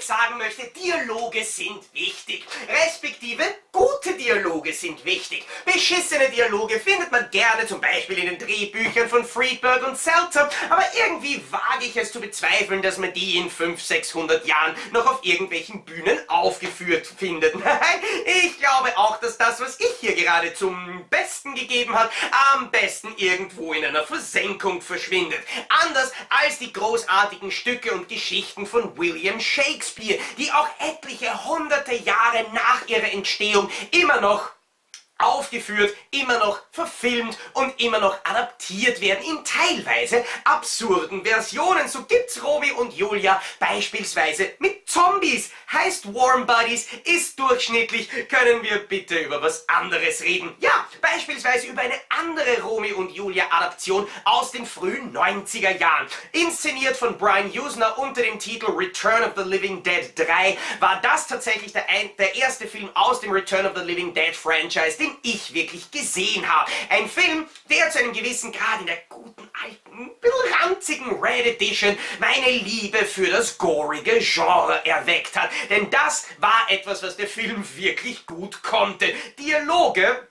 ich sagen möchte, Dialoge sind wichtig. Respektive, gute Dialoge sind wichtig. Beschissene Dialoge findet man gerne, zum Beispiel in den Drehbüchern von Friedberg und Seltzer, aber irgendwie wage ich es zu bezweifeln, dass man die in 500, 600 Jahren noch auf irgendwelchen Bühnen aufgeführt findet. Nein, ich glaube auch, dass das, was ich hier gerade zum Besten gegeben habe, am besten irgendwo in einer Versenkung verschwindet. Anders als die großartigen Stücke und Geschichten von William Shakespeare, die auch etliche hunderte Jahre nach ihrer Entstehung immer noch aufgeführt, immer noch verfilmt und immer noch adaptiert werden in teilweise absurden Versionen. So gibt's Romeo und Julia beispielsweise mit Zombies. Heißt Warm Bodies, ist durchschnittlich. Können wir bitte über was anderes reden? Ja, beispielsweise über eine andere Romeo und Julia Adaption aus den frühen 90er Jahren. Inszeniert von Brian Usner unter dem Titel Return of the Living Dead 3 war das tatsächlich der erste Film aus dem Return of the Living Dead Franchise, den ich wirklich gesehen habe. Ein Film, der zu einem gewissen Grad in der guten alten, bisschen ranzigen Red Edition meine Liebe für das gorige Genre erweckt hat. Denn das war etwas, was der Film wirklich gut konnte. Dialoge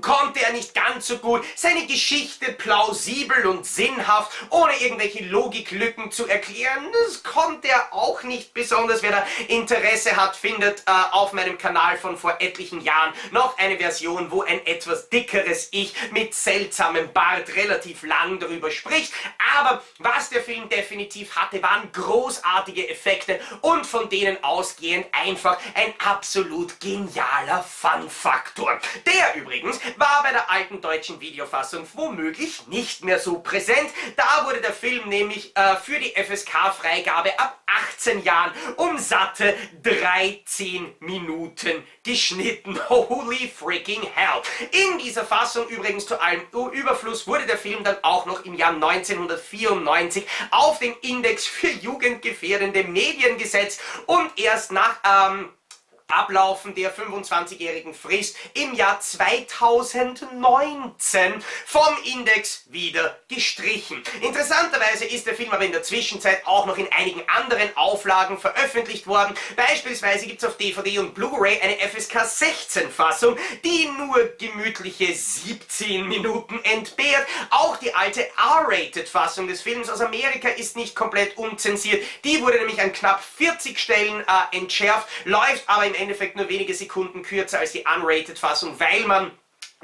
konnte er nicht ganz so gut, seine Geschichte plausibel und sinnhaft, ohne irgendwelche Logiklücken zu erklären, das konnte er auch nicht besonders. Wer da Interesse hat, findet auf meinem Kanal von vor etlichen Jahren noch eine Version, wo ein etwas dickeres Ich mit seltsamem Bart relativ lang darüber spricht. Aber was der Film definitiv hatte, waren großartige Effekte und von denen ausgehend einfach ein absolut genialer Fun-Faktor. Der übrigens war bei der alten deutschen Videofassung womöglich nicht mehr so präsent. Da wurde der Film nämlich für die FSK-Freigabe ab 18 Jahren um satte 13 Minuten geschnitten. Holy freaking hell. In dieser Fassung übrigens zu allem Überfluss wurde der Film dann auch noch im Jahr 1994 auf den Index für jugendgefährdende Medien gesetzt und erst nach Ablaufen der 25-jährigen Frist im Jahr 2019 vom Index wieder gestrichen. Interessanterweise ist der Film aber in der Zwischenzeit auch noch in einigen anderen Auflagen veröffentlicht worden. Beispielsweise gibt es auf DVD und Blu-ray eine FSK 16 Fassung, die nur gemütliche 17 Minuten entbehrt. Auch die alte R-Rated Fassung des Films aus Amerika ist nicht komplett unzensiert. Die wurde nämlich an knapp 40 Stellen entschärft, läuft aber im Endeffekt nur wenige Sekunden kürzer als die Unrated-Fassung, weil man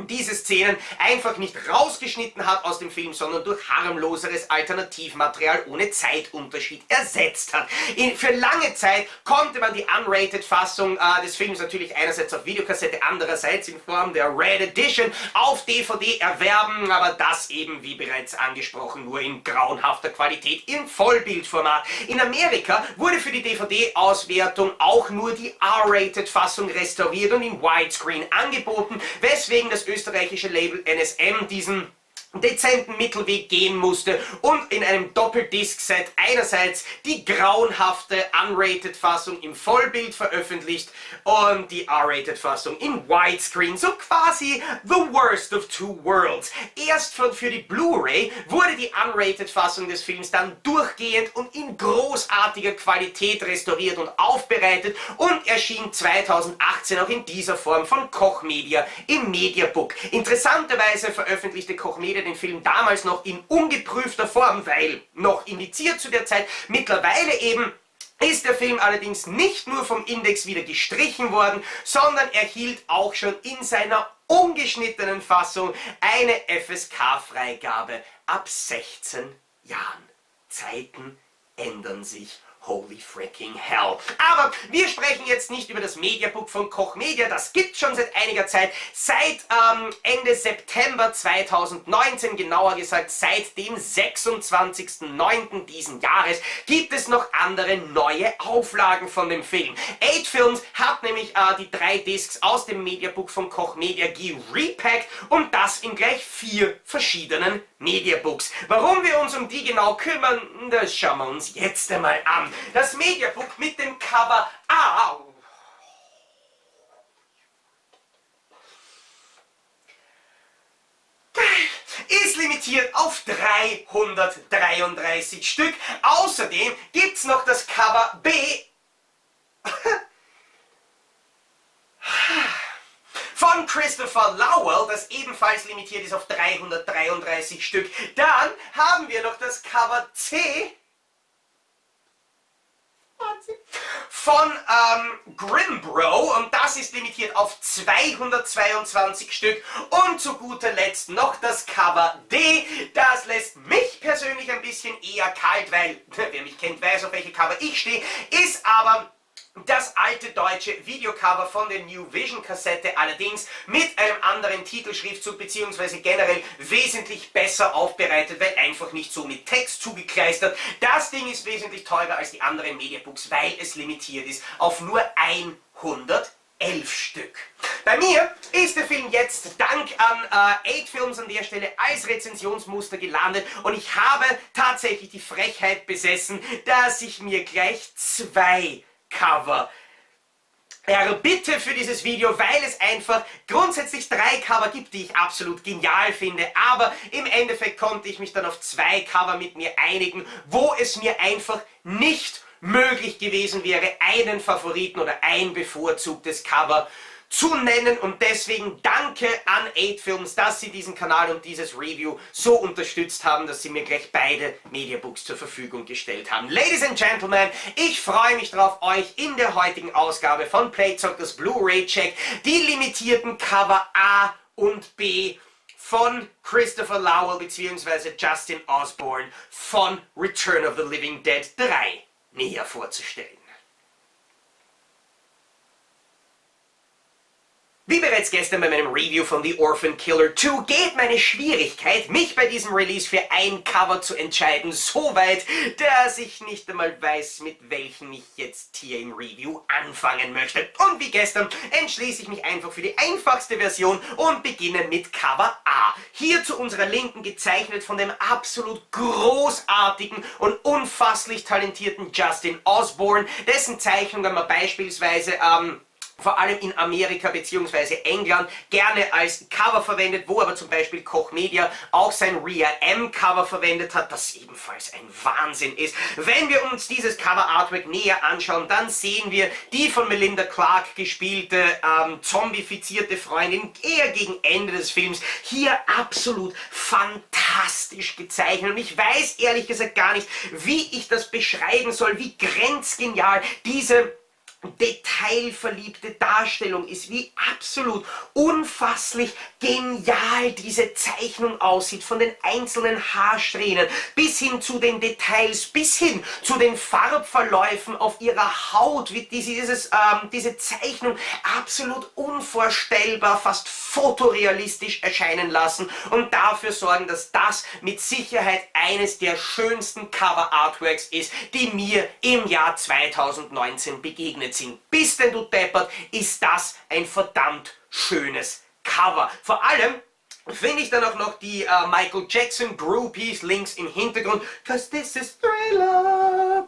diese Szenen einfach nicht rausgeschnitten hat aus dem Film, sondern durch harmloseres Alternativmaterial ohne Zeitunterschied ersetzt hat. Für lange Zeit konnte man die Unrated-Fassung des Films natürlich einerseits auf Videokassette, andererseits in Form der Red Edition auf DVD erwerben, aber das eben, wie bereits angesprochen, nur in grauenhafter Qualität im Vollbildformat. In Amerika wurde für die DVD-Auswertung auch nur die R-Rated-Fassung restauriert und in Widescreen angeboten, weswegen das österreichische Label NSM diesen dezenten Mittelweg gehen musste und in einem Doppeldisc-Set einerseits die grauenhafte Unrated-Fassung im Vollbild veröffentlicht und die R-Rated-Fassung in Widescreen, so quasi the worst of two worlds. Erst für die Blu-ray wurde die Unrated-Fassung des Films dann durchgehend und in großartiger Qualität restauriert und aufbereitet und erschien 2018 auch in dieser Form von Koch Media im Mediabook. Interessanterweise veröffentlichte Koch Media den Film damals noch in ungeprüfter Form, weil noch indiziert zu der Zeit. Mittlerweile eben ist der Film allerdings nicht nur vom Index wieder gestrichen worden, sondern erhielt auch schon in seiner ungeschnittenen Fassung eine FSK-Freigabe ab 16 Jahren. Zeiten ändern sich. Holy freaking hell. Aber wir sprechen jetzt nicht über das Mediabook von Koch Media, das gibt es schon seit einiger Zeit. Seit Ende September 2019, genauer gesagt seit dem 26.09. diesen Jahres, gibt es noch andere neue Auflagen von dem Film. 8 Films hat nämlich die 3 Discs aus dem Mediabook von Koch Media gerepackt und das in gleich 4 verschiedenen Mediabooks. Warum wir uns um die genau kümmern, das schauen wir uns jetzt einmal an. Das Mediabook mit dem Cover ist limitiert auf 333 Stück. Außerdem gibt es noch das Cover B von Christopher Lowell, das ebenfalls limitiert ist auf 333 Stück. Dann haben wir noch das Cover C von Grimbro und das ist limitiert auf 222 Stück. Und zu guter Letzt noch das Cover D. Das lässt mich persönlich ein bisschen eher kalt, weil, wer mich kennt, weiß, auf welche Cover ich stehe, ist aber das alte deutsche Videocover von der New Vision Kassette, allerdings mit einem anderen Titelschriftzug bzw. generell wesentlich besser aufbereitet, weil einfach nicht so mit Text zugekleistert. Das Ding ist wesentlich teurer als die anderen Mediabooks, weil es limitiert ist auf nur 111 Stück. Bei mir ist der Film jetzt dank an 8Films an der Stelle als Rezensionsmuster gelandet und ich habe tatsächlich die Frechheit besessen, dass ich mir gleich 2 Cover erbitte für dieses Video, weil es einfach grundsätzlich 3 Cover gibt, die ich absolut genial finde, aber im Endeffekt konnte ich mich dann auf 2 Cover mit mir einigen, wo es mir einfach nicht möglich gewesen wäre, einen Favoriten oder ein bevorzugtes Cover zu nennen, und deswegen danke an 8Films, dass sie diesen Kanal und dieses Review so unterstützt haben, dass sie mir gleich beide Mediabooks zur Verfügung gestellt haben. Ladies and Gentlemen, ich freue mich darauf, euch in der heutigen Ausgabe von Playzockers Blu-ray Check die limitierten Cover A und B von Christopher Lowell bzw. Justin Osborne von Return of the Living Dead 3 näher vorzustellen. Wie bereits gestern bei meinem Review von The Orphan Killer 2 geht meine Schwierigkeit, mich bei diesem Release für ein Cover zu entscheiden, so weit, dass ich nicht einmal weiß, mit welchem ich jetzt hier im Review anfangen möchte. Und wie gestern entschließe ich mich einfach für die einfachste Version und beginne mit Cover A. Hier zu unserer Linken gezeichnet von dem absolut großartigen und unfasslich talentierten Justin Osborne, dessen Zeichnungen man beispielsweise vor allem in Amerika bzw. England gerne als Cover verwendet, wo aber zum Beispiel Koch Media auch sein Ria M Cover verwendet hat, das ebenfalls ein Wahnsinn ist. Wenn wir uns dieses Cover Artwork näher anschauen, dann sehen wir die von Melinda Clarke gespielte zombifizierte Freundin eher gegen Ende des Films, hier absolut fantastisch gezeichnet, und ich weiß ehrlich gesagt gar nicht, wie ich das beschreiben soll, wie grenzgenial diese detailverliebte Darstellung ist, wie absolut unfasslich genial diese Zeichnung aussieht, von den einzelnen Haarsträhnen bis hin zu den Details, bis hin zu den Farbverläufen auf ihrer Haut, wird diese Zeichnung absolut unvorstellbar, fast fotorealistisch erscheinen lassen und dafür sorgen, dass das mit Sicherheit eines der schönsten Cover-Artworks ist, die mir im Jahr 2019 begegnet sind. Bist denn du deppert, ist das ein verdammt schönes Cover. Vor allem finde ich dann auch noch die Michael Jackson Groupies links im Hintergrund, 'cause this is Thriller,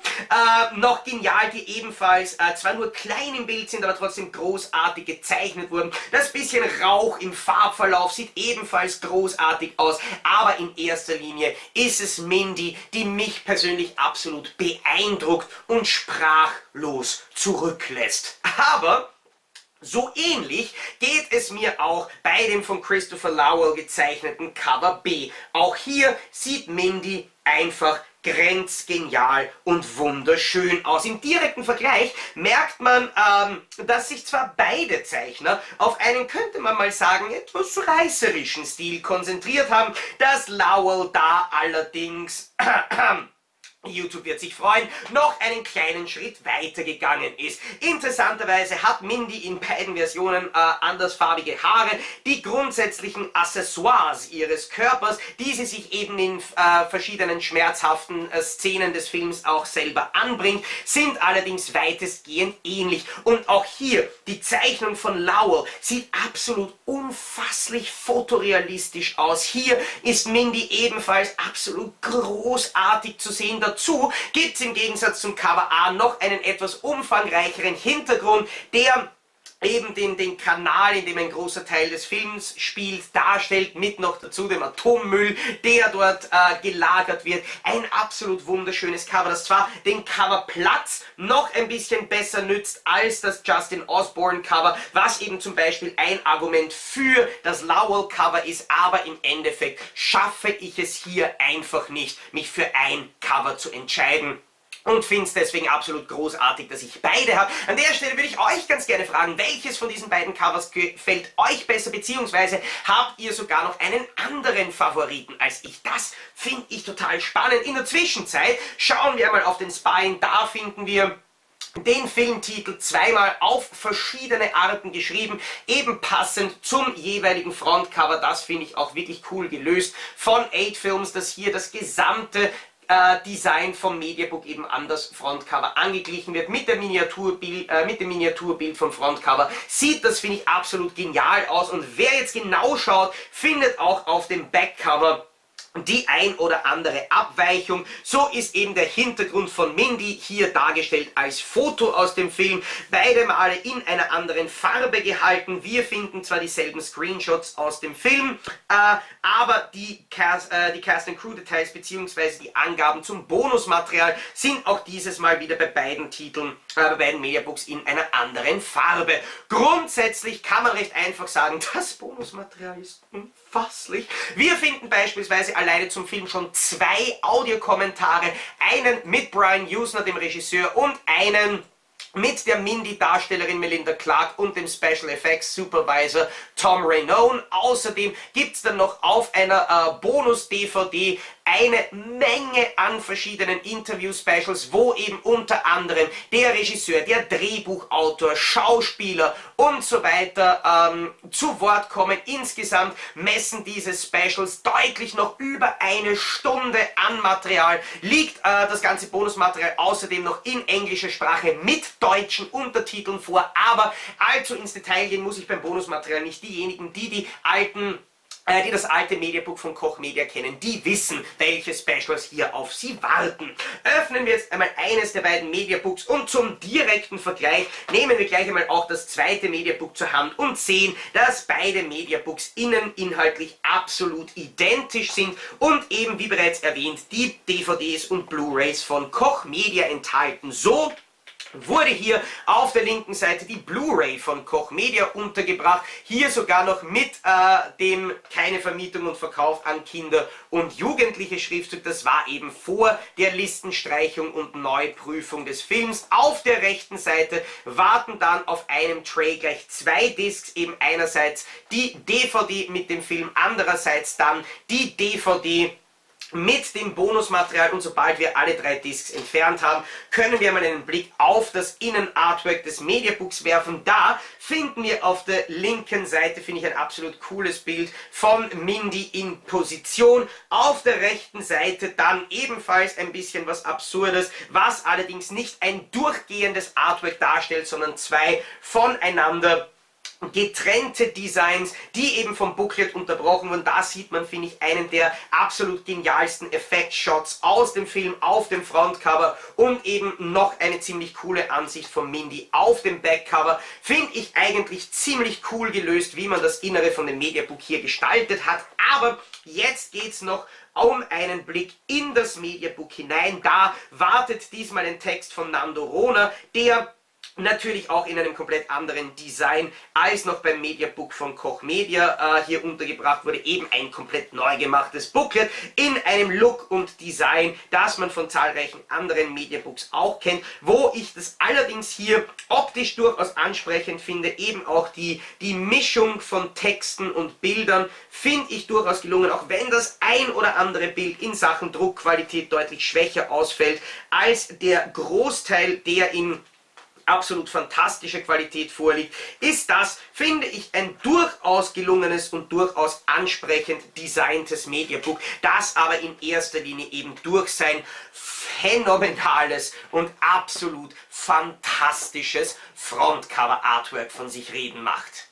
noch genial, die ebenfalls zwar nur klein im Bild sind, aber trotzdem großartig gezeichnet wurden. Das bisschen Rauch im Farbverlauf sieht ebenfalls großartig aus, aber in erster Linie ist es Mindy, die mich persönlich absolut beeindruckt und sprachlos zurücklässt. Aber so ähnlich geht es mir auch bei dem von Christopher Lowell gezeichneten Cover B. Auch hier sieht Mindy einfach grenzgenial und wunderschön aus. Im direkten Vergleich merkt man, dass sich zwar beide Zeichner auf einen, könnte man mal sagen, etwas reißerischen Stil konzentriert haben, dass Lowell da allerdings YouTube wird sich freuen, noch einen kleinen Schritt weiter gegangen ist. Interessanterweise hat Mindy in beiden Versionen andersfarbige Haare. Die grundsätzlichen Accessoires ihres Körpers, die sie sich eben in verschiedenen schmerzhaften Szenen des Films auch selber anbringt, sind allerdings weitestgehend ähnlich. Und auch hier, die Zeichnung von Lowell sieht absolut unfasslich fotorealistisch aus. Hier ist Mindy ebenfalls absolut großartig zu sehen. Dazu gibt es im Gegensatz zum Cover A noch einen etwas umfangreicheren Hintergrund, der eben den Kanal, in dem ein großer Teil des Films spielt, darstellt, mit noch dazu dem Atommüll, der dort gelagert wird. Ein absolut wunderschönes Cover, das zwar den Coverplatz noch ein bisschen besser nützt als das Justin Osborne Cover, was eben zum Beispiel ein Argument für das Lowell Cover ist, aber im Endeffekt schaffe ich es hier einfach nicht, mich für ein Cover zu entscheiden. Und finde es deswegen absolut großartig, dass ich beide habe. An der Stelle würde ich euch ganz gerne fragen, welches von diesen beiden Covers gefällt euch besser, beziehungsweise habt ihr sogar noch einen anderen Favoriten als ich? Das finde ich total spannend. In der Zwischenzeit schauen wir mal auf den Spine. Da finden wir den Filmtitel zweimal auf verschiedene Arten geschrieben, eben passend zum jeweiligen Frontcover. Das finde ich auch wirklich cool gelöst von 8 Films, dass hier das gesamte Design vom Mediabook eben an das Frontcover angeglichen wird mit dem Miniaturbild vom Frontcover. Sieht das, finde ich, absolut genial aus, und wer jetzt genau schaut, findet auch auf dem Backcover die ein oder andere Abweichung. So ist eben der Hintergrund von Mindy hier dargestellt als Foto aus dem Film. Beide Male in einer anderen Farbe gehalten. Wir finden zwar dieselben Screenshots aus dem Film, aber die Cast and Crew Details bzw. die Angaben zum Bonusmaterial sind auch dieses Mal wieder bei beiden Titeln, bei beiden Mediabooks in einer anderen Farbe. Grundsätzlich kann man recht einfach sagen, das Bonusmaterial ist unfasslich. Wir finden beispielsweise alleine zum Film schon 2 Audiokommentare, einen mit Brian Usner, dem Regisseur, und einen mit der Mindy-Darstellerin Melinda Clarke und dem Special Effects Supervisor Tom Rainone. Außerdem gibt es dann noch auf einer Bonus-DVD eine Menge an verschiedenen Interview-Specials, wo eben unter anderem der Regisseur, der Drehbuchautor, Schauspieler und so weiter zu Wort kommen. Insgesamt messen diese Specials deutlich noch über 1 Stunde an Material. Liegt das ganze Bonusmaterial außerdem noch in englischer Sprache mit deutschen Untertiteln vor, aber allzu ins Detail gehen muss ich beim Bonusmaterial nicht. Diejenigen, die das alte Mediabook von Koch Media kennen, die wissen, welche Specials hier auf sie warten. Öffnen wir jetzt einmal eines der beiden Mediabooks und zum direkten Vergleich nehmen wir gleich einmal auch das zweite Mediabook zur Hand und sehen, dass beide Mediabooks innen inhaltlich absolut identisch sind und eben, wie bereits erwähnt, die DVDs und Blu-rays von Koch Media enthalten. So wurde hier auf der linken Seite die Blu-ray von Koch Media untergebracht, hier sogar noch mit dem keine Vermietung und Verkauf an Kinder und Jugendliche Schriftzug. Das war eben vor der Listenstreichung und Neuprüfung des Films. Auf der rechten Seite warten dann auf einem Tray gleich 2 Discs, eben einerseits die DVD mit dem Film, andererseits dann die DVD mit dem Bonusmaterial, und sobald wir alle 3 Discs entfernt haben, können wir mal einen Blick auf das Innenartwork des Mediabooks werfen. Da finden wir auf der linken Seite, finde ich, ein absolut cooles Bild von Mindy in Position. Auf der rechten Seite dann ebenfalls ein bisschen was Absurdes, was allerdings nicht ein durchgehendes Artwork darstellt, sondern 2 voneinander getrennte Designs, die eben vom Booklet unterbrochen wurden. Da sieht man, finde ich, einen der absolut genialsten Effektshots aus dem Film auf dem Frontcover und eben noch eine ziemlich coole Ansicht von Mindy auf dem Backcover. Finde ich eigentlich ziemlich cool gelöst, wie man das Innere von dem Mediabook hier gestaltet hat. Aber jetzt geht es noch um einen Blick in das Mediabook hinein. Da wartet diesmal ein Text von Nando Rohner, der natürlich auch in einem komplett anderen Design als noch beim Mediabook von Koch Media hier untergebracht wurde. Eben ein komplett neu gemachtes Booklet in einem Look und Design, das man von zahlreichen anderen Mediabooks auch kennt, wo ich das allerdings hier optisch durchaus ansprechend finde. Eben auch die Mischung von Texten und Bildern finde ich durchaus gelungen, auch wenn das ein oder andere Bild in Sachen Druckqualität deutlich schwächer ausfällt als der Großteil, der in absolut fantastische Qualität vorliegt, ist das, finde ich, ein durchaus gelungenes und durchaus ansprechend designtes Mediabook, das aber in erster Linie eben durch sein phänomenales und absolut fantastisches Frontcover-Artwork von sich reden macht.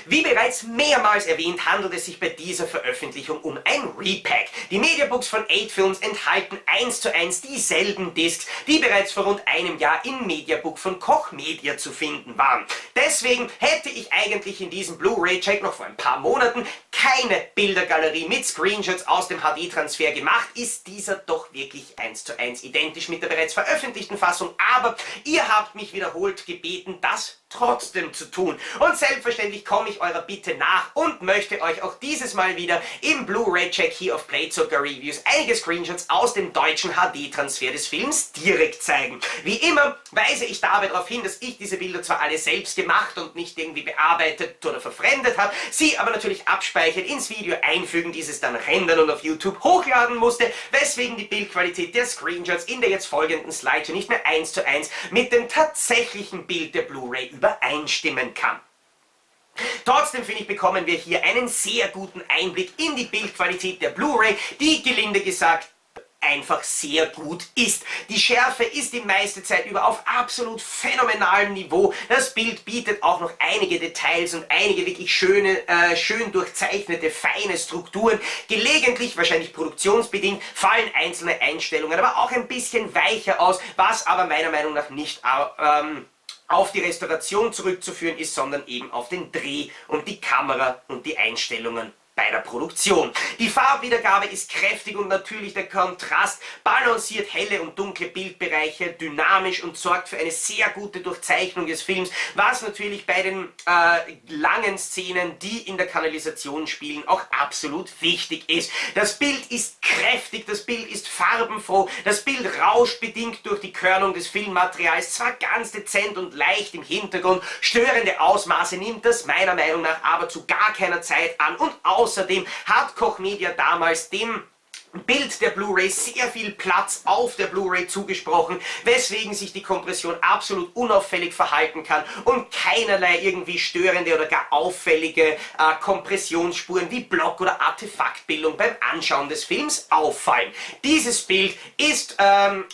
Wie bereits mehrmals erwähnt, handelt es sich bei dieser Veröffentlichung um ein Repack. Die Mediabooks von 8 Films enthalten 1:1 dieselben Discs, die bereits vor rund einem Jahr im Mediabook von Koch Media zu finden waren. Deswegen hätte ich eigentlich in diesem Blu-ray-Check noch vor ein paar Monaten keine Bildergalerie mit Screenshots aus dem HD-Transfer gemacht, ist dieser doch wirklich 1:1 identisch mit der bereits veröffentlichten Fassung, aber ihr habt mich wiederholt gebeten, das trotzdem zu tun. Und selbstverständlich komme ich eurer Bitte nach und möchte euch auch dieses Mal wieder im Blu-ray-Check hier auf Playzockers Reviews einige Screenshots aus dem deutschen HD-Transfer des Films direkt zeigen. Wie immer weise ich dabei darauf hin, dass ich diese Bilder zwar alle selbst gemacht und nicht irgendwie bearbeitet oder verfremdet habe, sie aber natürlich abspeichern, ins Video einfügen, dieses dann rendern und auf YouTube hochladen musste, weswegen die Bildqualität der Screenshots in der jetzt folgenden Slideshow nicht mehr 1:1 mit dem tatsächlichen Bild der Blu-ray übereinstimmen kann. Trotzdem finde ich, bekommen wir hier einen sehr guten Einblick in die Bildqualität der Blu-ray, die gelinde gesagt einfach sehr gut ist. Die Schärfe ist die meiste Zeit über auf absolut phänomenalem Niveau. Das Bild bietet auch noch einige Details und einige wirklich schön durchzeichnete, feine Strukturen. Gelegentlich, wahrscheinlich produktionsbedingt, fallen einzelne Einstellungen aber auch ein bisschen weicher aus, was aber meiner Meinung nach nicht auf die Restauration zurückzuführen ist, sondern eben auf den Dreh und die Kamera und die Einstellungen bei der Produktion. Die Farbwiedergabe ist kräftig und natürlich der Kontrast balanciert helle und dunkle Bildbereiche dynamisch und sorgt für eine sehr gute Durchzeichnung des Films, was natürlich bei den langen Szenen, die in der Kanalisation spielen, auch absolut wichtig ist. Das Bild ist kräftig, das Bild ist farbenfroh, das Bild rauscht bedingt durch die Körnung des Filmmaterials, zwar ganz dezent und leicht im Hintergrund, störende Ausmaße nimmt das meiner Meinung nach aber zu gar keiner Zeit an und außerdem hat Koch Media damals dem Bild der Blu-ray sehr viel Platz auf der Blu-ray zugesprochen, weswegen sich die Kompression absolut unauffällig verhalten kann und keinerlei irgendwie störende oder gar auffällige Kompressionsspuren wie Block- oder Artefaktbildung beim Anschauen des Films auffallen. Dieses Bild ist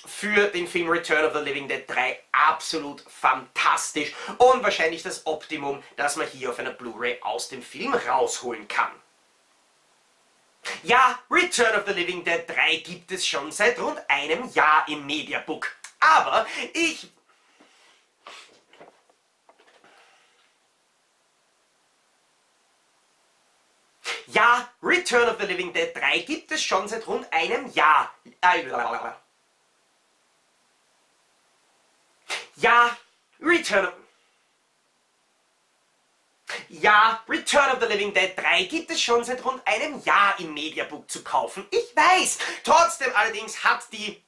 für den Film Return of the Living Dead 3 absolut fantastisch und wahrscheinlich das Optimum, das man hier auf einer Blu-ray aus dem Film rausholen kann. Ja, Return of the Living Dead 3 gibt es schon seit rund einem Jahr im Mediabook. Aber Ja, Return of the Living Dead 3 gibt es schon seit rund einem Jahr. Ja, Return of the Living Dead 3 gibt es schon seit rund einem Jahr im Mediabook zu kaufen. Ich weiß. Trotzdem allerdings hat die...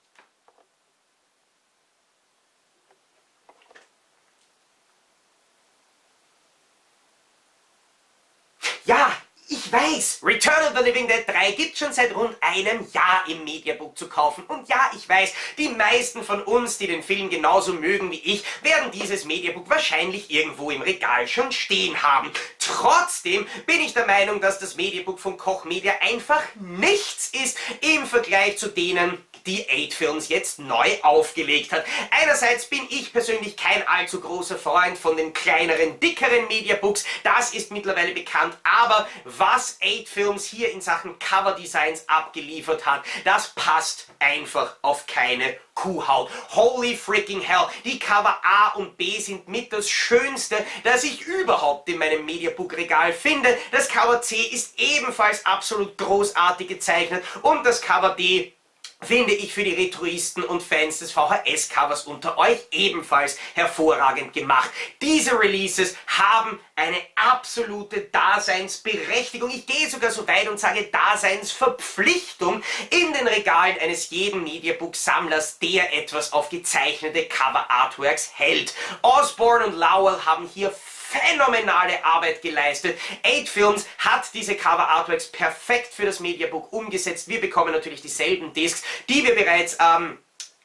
Ja, ich weiß, Return of the Living Dead 3 gibt es schon seit rund einem Jahr im Mediabook zu kaufen. Und ja, ich weiß, die meisten von uns, die den Film genauso mögen wie ich, werden dieses Mediabook wahrscheinlich irgendwo im Regal schon stehen haben. Trotzdem bin ich der Meinung, dass das Mediabook von Koch Media einfach nichts ist im Vergleich zu denen, die 8 Films jetzt neu aufgelegt hat. Einerseits bin ich persönlich kein allzu großer Freund von den kleineren, dickeren Mediabooks, das ist mittlerweile bekannt, aber was 8 Films hier in Sachen Coverdesigns abgeliefert hat, das passt einfach auf keine Kuhhaut. Holy freaking hell, die Cover A und B sind mit das Schönste, das ich überhaupt in meinem Mediabook-Regal finde. Das Cover C ist ebenfalls absolut großartig gezeichnet und das Cover D finde ich für die Retroisten und Fans des VHS-Covers unter euch ebenfalls hervorragend gemacht. Diese Releases haben eine absolute Daseinsberechtigung. Ich gehe sogar so weit und sage Daseinsverpflichtung in den Regalen eines jeden Mediabook-Sammlers, der etwas auf gezeichnete Cover-Artworks hält. Osborne und Lowell haben hier phänomenale Arbeit geleistet. 8 Films hat diese Cover-Artworks perfekt für das Mediabook umgesetzt. Wir bekommen natürlich dieselben Discs, die wir bereits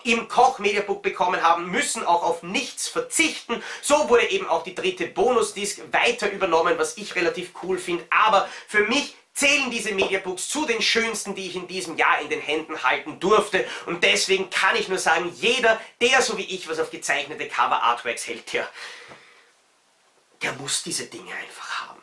im Koch Mediabook bekommen haben, müssen auch auf nichts verzichten. So wurde eben auch die dritte Bonus-Disc weiter übernommen, was ich relativ cool finde. Aber für mich zählen diese Mediabooks zu den schönsten, die ich in diesem Jahr in den Händen halten durfte. Und deswegen kann ich nur sagen, jeder, der so wie ich was auf gezeichnete Cover-Artworks hält, der muss diese Dinge einfach haben.